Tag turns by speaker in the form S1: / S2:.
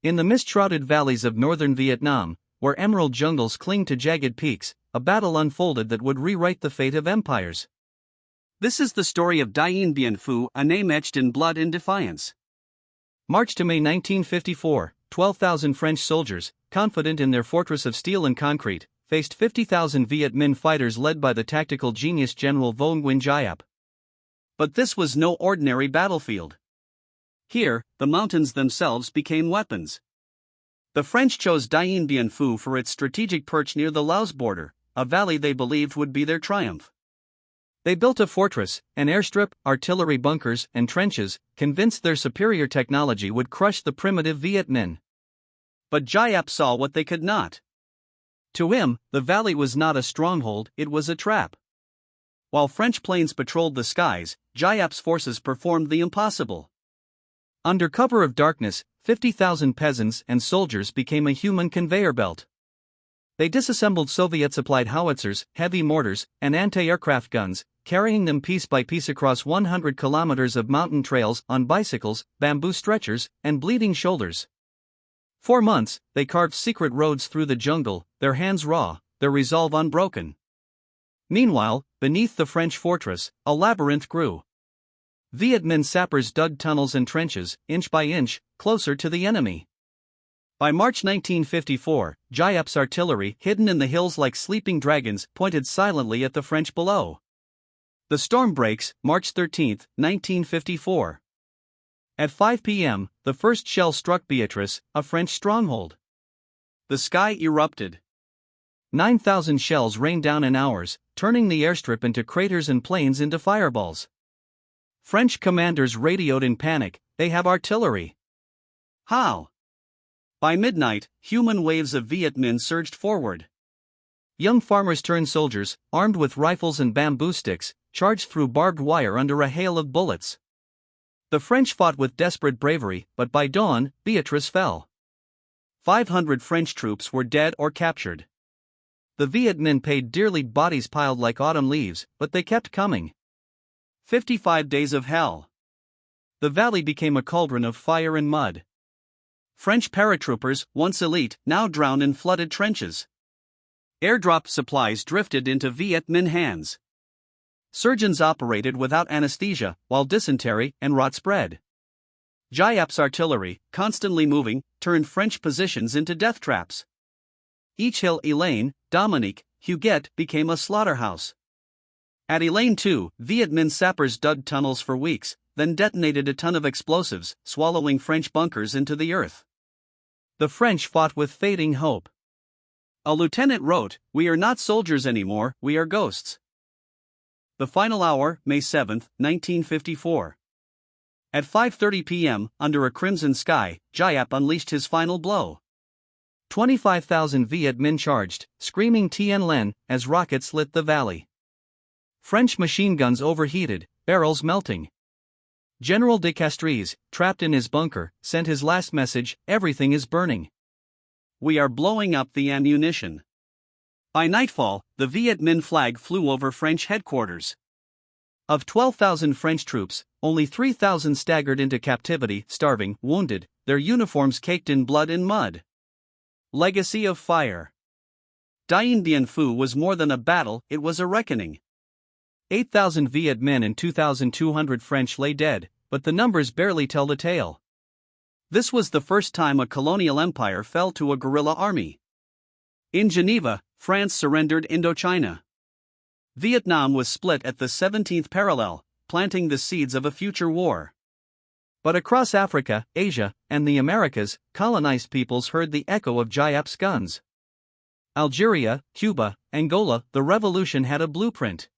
S1: In the mist-shrouded valleys of northern Vietnam, where emerald jungles cling to jagged peaks, a battle unfolded that would rewrite the fate of empires.
S2: This is the story of Dien Bien Phu, a name etched in blood and defiance.
S1: March to May 1954, 12,000 French soldiers, confident in their fortress of steel and concrete, faced 50,000 Viet Minh fighters led by the tactical genius General Nguyen Giap.
S2: But this was no ordinary battlefield. Here, the mountains themselves became weapons. The French chose Dien Bien Phu for its strategic perch near the Laos border, a valley they believed would be their triumph.
S1: They built a fortress, an airstrip, artillery bunkers, and trenches, convinced their superior technology would crush the primitive Viet Minh.
S2: But Giap saw what they could not.
S1: To him, the valley was not a stronghold, it was a trap.
S2: While French planes patrolled the skies, Giap's forces performed the impossible.
S1: Under cover of darkness, 50,000 peasants and soldiers became a human conveyor belt. They disassembled Soviet-supplied howitzers, heavy mortars, and anti-aircraft guns, carrying them piece by piece across 100 kilometers of mountain trails on bicycles, bamboo stretchers, and bleeding shoulders. For months, they carved secret roads through the jungle, their hands raw, their resolve unbroken. Meanwhile, beneath the French fortress, a labyrinth grew. Viet Minh sappers dug tunnels and trenches, inch by inch, closer to the enemy. By March 1954, Giap's artillery, hidden in the hills like sleeping dragons, pointed silently at the French below. The storm breaks, March 13, 1954. At 5 p.m., the first shell struck Beatrice, a French stronghold.
S2: The sky erupted.
S1: 9,000 shells rained down in hours, turning the airstrip into craters and plains into fireballs. French commanders radioed in panic, "They have artillery."
S2: How? By midnight, human waves of Viet Minh surged forward.
S1: Young farmers turned soldiers, armed with rifles and bamboo sticks, charged through barbed wire under a hail of bullets. The French fought with desperate bravery, but by dawn, Beatrice fell. 500 French troops were dead or captured. The Viet Minh paid dearly, bodies piled like autumn leaves, but they kept coming.
S2: 55 days of hell.
S1: The valley became a cauldron of fire and mud.
S2: French paratroopers, once elite, now drowned in flooded trenches. Airdrop supplies drifted into Viet Minh hands.
S1: Surgeons operated without anesthesia, while dysentery and rot spread.
S2: Giap's artillery, constantly moving, turned French positions into death traps.
S1: Each hill, Elaine, Dominique, Huguet, became a slaughterhouse.
S2: At Elaine too, Viet Minh sappers dug tunnels for weeks, then detonated a ton of explosives, swallowing French bunkers into the earth.
S1: The French fought with fading hope.
S2: A lieutenant wrote, "We are not soldiers anymore, we are ghosts." The final hour, May 7, 1954. At 5:30 p.m., under a crimson sky, Giap unleashed his final blow.
S1: 25,000 Viet Minh charged, screaming Tien Len, as rockets lit the valley. French machine guns overheated, barrels melting. General de Castries, trapped in his bunker, sent his last message, "Everything is burning.
S2: We are blowing up the ammunition." By nightfall, the Viet Minh flag flew over French headquarters.
S1: Of 12,000 French troops, only 3,000 staggered into captivity, starving, wounded, their uniforms caked in blood and mud.
S2: Legacy of fire. Dien Bien Phu was more than a battle, it was a reckoning.
S1: 8,000 Viet Minh and 2,200 French lay dead, but the numbers barely tell the tale.
S2: This was the first time a colonial empire fell to a guerrilla army. In Geneva, France surrendered Indochina. Vietnam was split at the 17th parallel, planting the seeds of a future war.
S1: But across Africa, Asia, and the Americas, colonized peoples heard the echo of Giap's guns. Algeria, Cuba, Angola, the revolution had a blueprint.